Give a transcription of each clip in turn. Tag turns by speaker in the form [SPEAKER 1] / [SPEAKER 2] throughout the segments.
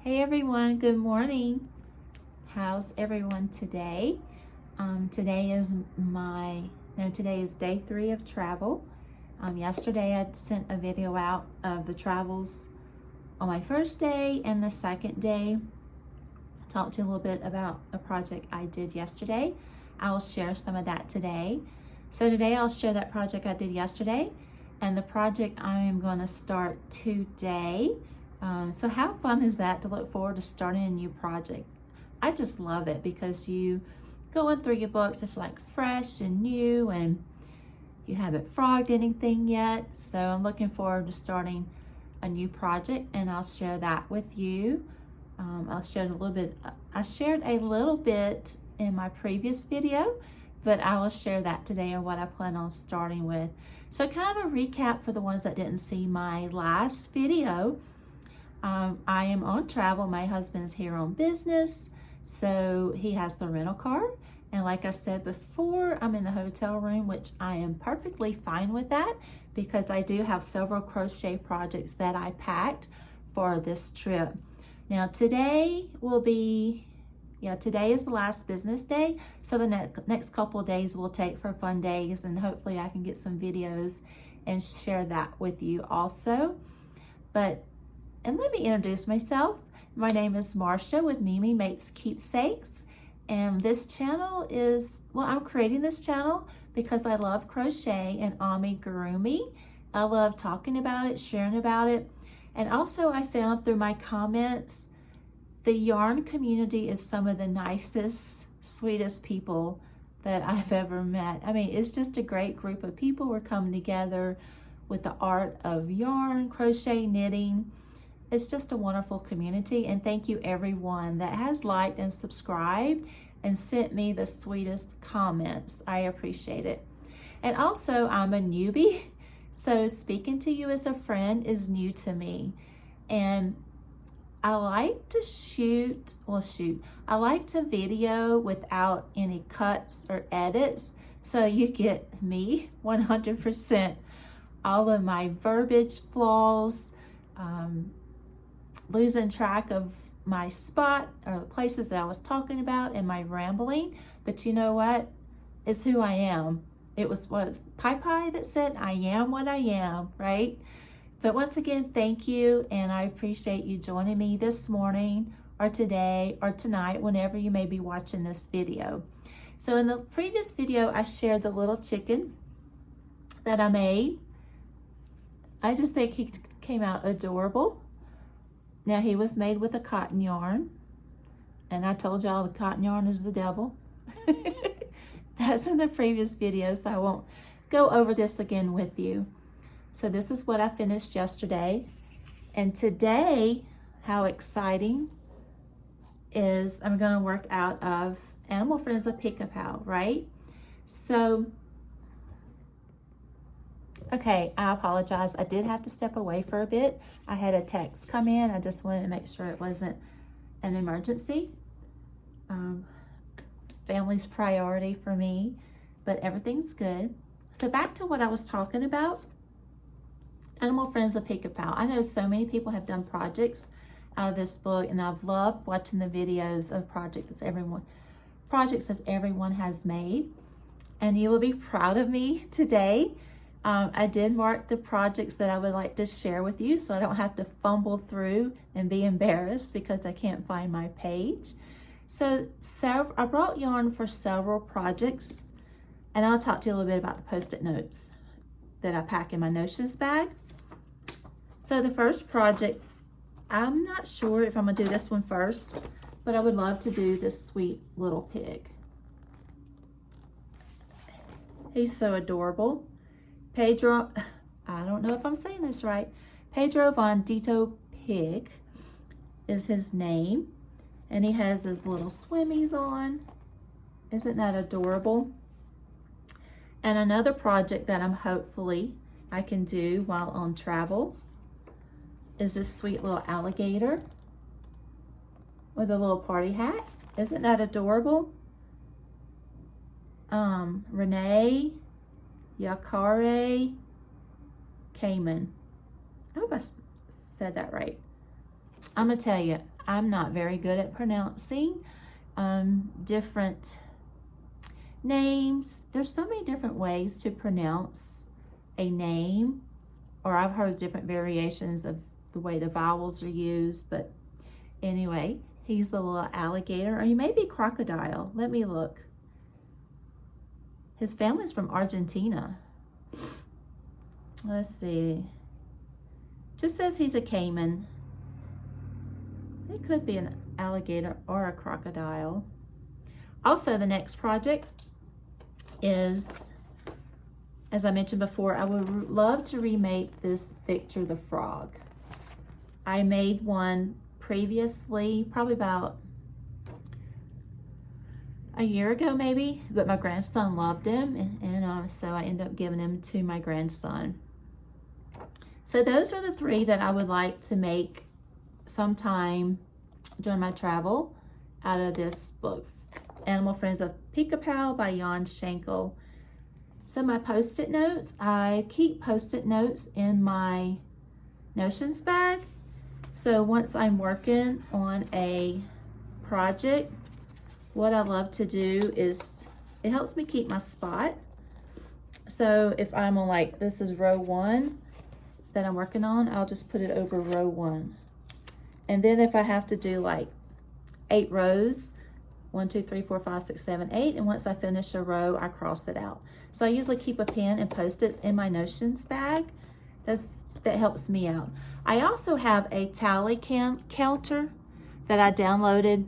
[SPEAKER 1] Hey everyone, good morning. How's everyone today? Today is day 3 of travel. Yesterday I sent a video out of the travels on my first day and the second day. I talked to you a little bit about a project I did yesterday. I will share some of that today. So today I'll share that project I did yesterday and the project I am going to start today. So how fun is that to look forward to starting a new project? I just love it because you going through your books, it's like fresh and new and you haven't frogged anything yet. So I'm looking forward to starting a new project and I'll share that with you. I shared a little bit in my previous video, but I will share that today or what I plan on starting with. So kind of a recap for the ones that didn't see my last video. I am on travel. My husband's here on business, so he has the rental car. And like I said before, I'm in the hotel room, which I am perfectly fine with that because I do have several crochet projects that I packed for this trip. Now today today is the last business day, so the next couple of days we'll take for fun days, and hopefully I can get some videos and share that with you also. And let me introduce myself. My name is Marcia with Mimi Makes Keepsakes. And this channel is, I'm creating this channel because I love crochet and amigurumi. I love talking about it, sharing about it. And also I found through my comments, the yarn community is some of the nicest, sweetest people that I've ever met. I mean, it's just a great group of people. We're coming together with the art of yarn, crochet, knitting. It's just a wonderful community, and thank you everyone that has liked and subscribed and sent me the sweetest comments. I appreciate it. And also, I'm a newbie, so speaking to you as a friend is new to me. And I like to I like to video without any cuts or edits, so you get me 100%, all of my verbiage flaws, losing track of my spot or the places that I was talking about and my rambling. But you know what? It's who I am. It was Pica that said, I am what I am, right? But once again, thank you. And I appreciate you joining me this morning or today or tonight, whenever you may be watching this video. So in the previous video, I shared the little chicken that I made. I just think he came out adorable. Now he was made with a cotton yarn, and I told y'all the cotton yarn is the devil. That's in the previous video, so I won't go over this again with you. So this is what I finished yesterday. And today, how exciting is I'm gonna work out of Animal Friends of Pica, right? So, okay, I apologize. I did have to step away for a bit. I had a text come in. I just wanted to make sure it wasn't an emergency. Family's priority for me, but everything's good. So back to what I was talking about. Animal Friends of Pica. I know so many people have done projects out of this book, and I've loved watching the videos of projects that everyone has made. And you will be proud of me today. I did mark the projects that I would like to share with you so I don't have to fumble through and be embarrassed because I can't find my page. So I brought yarn for several projects, and I'll talk to you a little bit about the Post-it notes that I pack in my notions bag. So the first project, I'm not sure if I'm gonna do this one first, but I would love to do this sweet little pig. He's so adorable. Pedro, I don't know if I'm saying this right. Pedro Von Dito Pig is his name. And he has his little swimmies on. Isn't that adorable? And another project that hopefully I can do while on travel is this sweet little alligator with a little party hat. Isn't that adorable? Renee Yakare Cayman. I hope I said that right. I'm gonna tell you, I'm not very good at pronouncing different names. There's so many different ways to pronounce a name, or I've heard different variations of the way the vowels are used, but anyway, he's the little alligator, or he may be crocodile. Let me look. His family's from Argentina. Let's see. Just says he's a caiman. It could be an alligator or a crocodile. Also, the next project is, as I mentioned before, I would love to remake this Victor the Frog. I made one previously, probably about a year ago maybe, but my grandson loved him, and so I ended up giving him to my grandson. So those are the three that I would like to make sometime during my travel out of this book, Animal Friends of Pica by Yan Schenkel. So my Post-it notes, I keep Post-it notes in my notions bag. So once I'm working on a project, what I love to do is, it helps me keep my spot. So if I'm on, like, this is row 1 that I'm working on, I'll just put it over row 1. And then if I have to do like 8 rows, 1, 2, 3, 4, 5, 6, 7, 8, and once I finish a row, I cross it out. So I usually keep a pen and Post-its in my notions bag. That helps me out. I also have a tally counter that I downloaded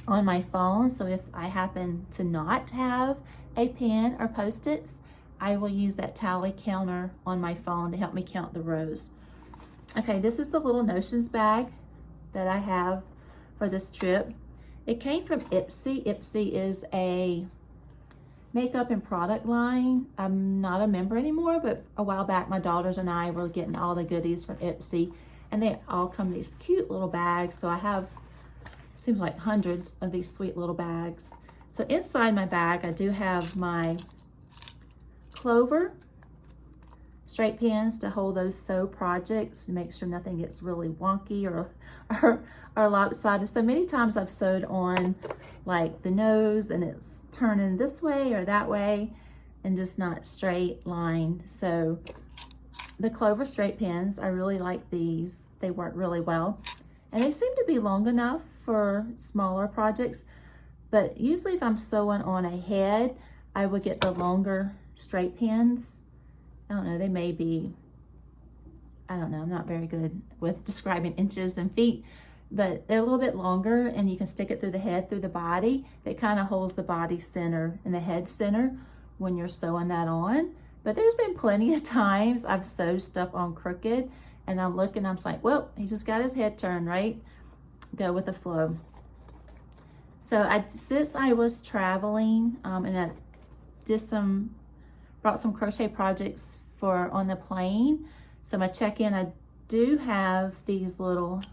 [SPEAKER 1] on my phone. So if I happen to not have a pen or Post-its, I will use that tally counter on my phone to help me count the rows. Okay, this is the little notions bag that I have for this trip. It came from Ipsy. Ipsy is a makeup and product line. I'm not a member anymore, but a while back my daughters and I were getting all the goodies from Ipsy, and they all come in these cute little bags. So I have, seems like hundreds of these sweet little bags. So inside my bag, I do have my Clover straight pins to hold those sew projects and make sure nothing gets really wonky or lopsided. So many times I've sewed on like the nose and it's turning this way or that way and just not straight lined. So the Clover straight pins, I really like these. They work really well. And they seem to be long enough for smaller projects, but usually if I'm sewing on a head, I would get the longer straight pins. I don't know, they may be, I don't know, I'm not very good with describing inches and feet, but they're a little bit longer and you can stick it through the head, through the body. That kind of holds the body center and the head center when you're sewing that on. But there's been plenty of times I've sewed stuff on crooked and I'm looking, I'm like, well, he just got his head turned, right? Go with the flow. So since I was traveling and I brought some crochet projects for on the plane. So my check-in, I do have these little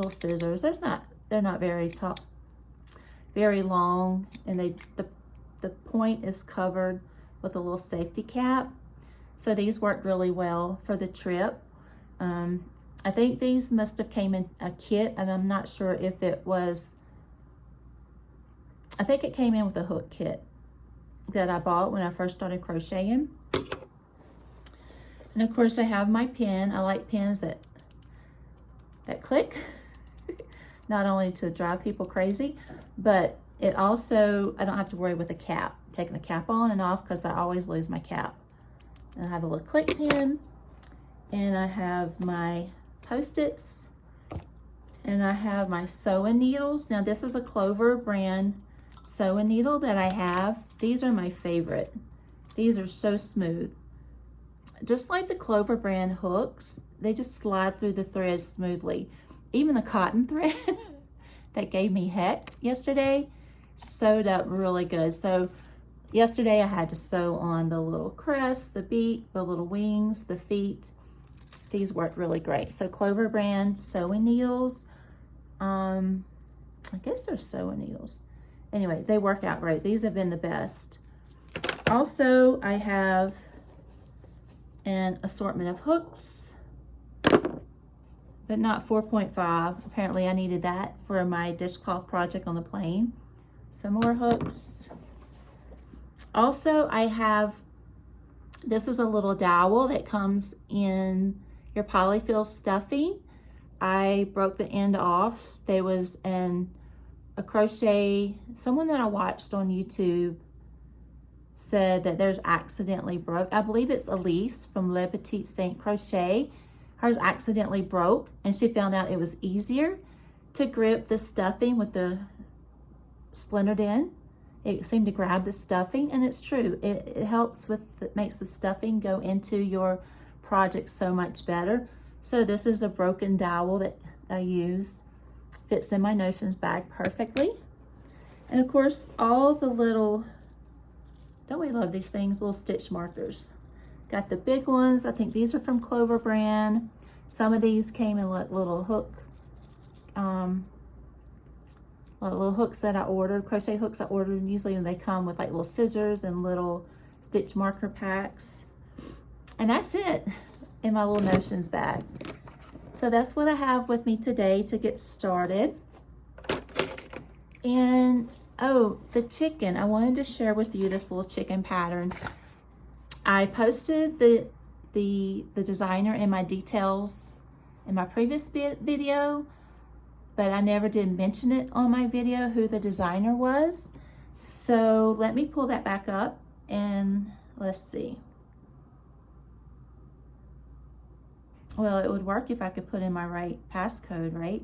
[SPEAKER 1] scissors. They're not very tall, very long, and the point is covered with a little safety cap. So these work really well for the trip. I think these must have came in a kit, and I'm not sure if it was, I think it came in with a hook kit that I bought when I first started crocheting. And of course I have my pen. I like pens that click, not only to drive people crazy, but it also, I don't have to worry with the cap, taking the cap on and off, because I always lose my cap. And I have a little click pen, and I have my Post-its, and I have my sewing needles. Now this is a Clover brand sewing needle that I have. These are my favorite. These are so smooth. Just like the Clover brand hooks, they just slide through the threads smoothly. Even the cotton thread that gave me heck yesterday sewed up really good. So yesterday I had to sew on the little crest, the beak, the little wings, the feet. These worked really great. So Clover brand sewing needles. I guess they're sewing needles. Anyway, they work out great. These have been the best. Also, I have an assortment of hooks but not 4.5. Apparently I needed that for my dishcloth project on the plane. Some more hooks. Also, I have, this is a little dowel that comes in your polyfill stuffing. I broke the end off. There was a crochet, someone that I watched on YouTube said that theirs accidentally broke. I believe it's Elise from Le Petit Saint Crochet. Hers accidentally broke, and she found out it was easier to grip the stuffing with the splintered end. It seemed to grab the stuffing, and it's true. It helps with, it makes the stuffing go into your project so much better. So this is a broken dowel that I use. Fits in my notions bag perfectly. And of course, all the little, don't we love these things, little stitch markers. Got the big ones. I think these are from Clover brand. Some of these came in like little hook, little hooks that I ordered, crochet hooks I ordered. And usually they come with like little scissors and little stitch marker packs. And that's it in my little notions bag. So that's what I have with me today to get started. And oh, the chicken. I wanted to share with you this little chicken pattern. I posted the designer in my details in my previous video, but I never did mention it on my video who the designer was. So let me pull that back up and let's see. Well, it would work if I could put in my right passcode, right?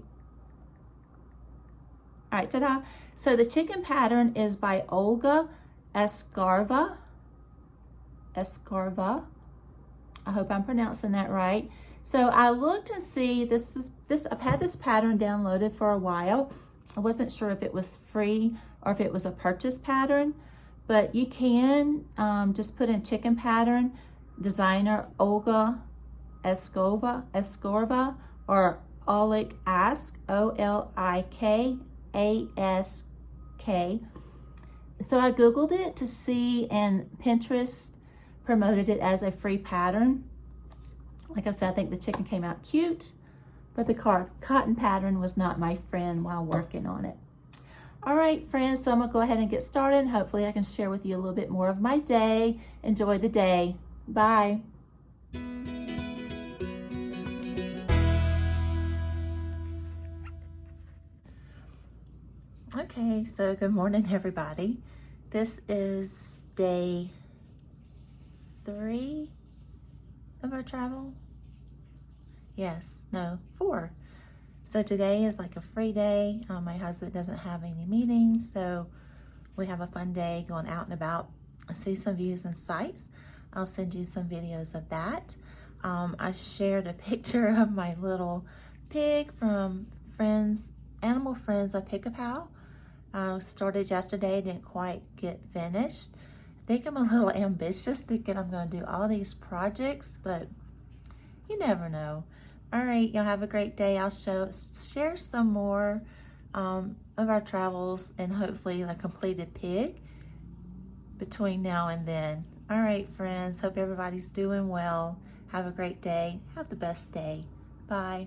[SPEAKER 1] All right, ta-da. So the chicken pattern is by Olga Askarova. I hope I'm pronouncing that right. So I looked to see this. I've had this pattern downloaded for a while. I wasn't sure if it was free or if it was a purchase pattern, but you can just put in chicken pattern, designer Olga Askarova, or Olik Ask, O-L-I-K-A-S-K. So I Googled it to see, and Pinterest promoted it as a free pattern. Like I said, I think the chicken came out cute, but the cotton pattern was not my friend while working on it. All right, friends, so I'm gonna go ahead and get started. Hopefully I can share with you a little bit more of my day. Enjoy the day. Bye. Okay, so good morning, everybody. This is day 3 of our travel. Yes, no, 4. So today is like a free day. My husband doesn't have any meetings, so we have a fun day going out and about, see some views and sights. I'll send you some videos of that. I shared a picture of my little pig from Animal Friends of Pica. Started yesterday, didn't quite get finished. I think I'm a little ambitious, thinking I'm going to do all these projects, but you never know. All right, y'all have a great day. I'll share some more of our travels and hopefully the completed pig between now and then. All right, friends, hope everybody's doing well. Have a great day. Have the best day. Bye.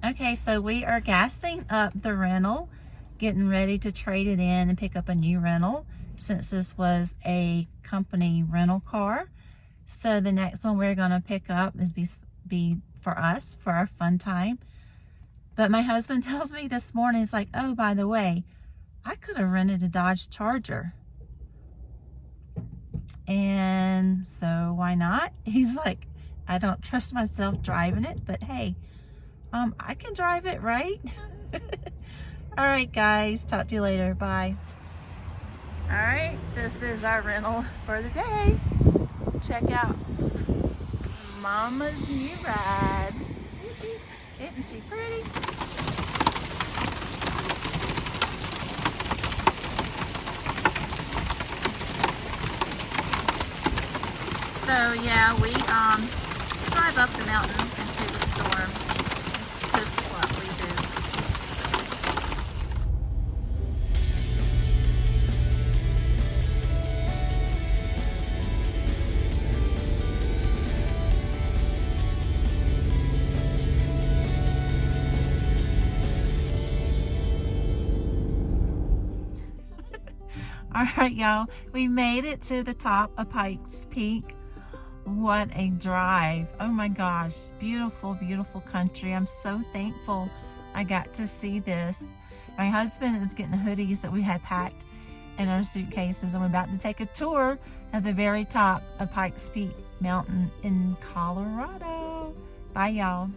[SPEAKER 1] Okay, so we are gassing up the rental, getting ready to trade it in and pick up a new rental, since this was a company rental car. So the next one we're gonna pick up is be for us, for our fun time. But my husband tells me this morning, he's like, oh, by the way, I could have rented a Dodge Charger. And so why not? He's like, I don't trust myself driving it, but hey, I can drive it, right? All right, guys, talk to you later. Bye. All right, this is our rental for the day. Check out Mama's new ride. Isn't she pretty? So yeah, we drive up the mountain into the storm. It's just what we do. All right, y'all, we made it to the top of Pikes Peak. What a drive. Oh my gosh, beautiful, beautiful country. I'm so thankful I got to see this. My husband is getting the hoodies that we had packed in our suitcases, and we're about to take a tour at the very top of Pikes Peak Mountain in Colorado. Bye, y'all.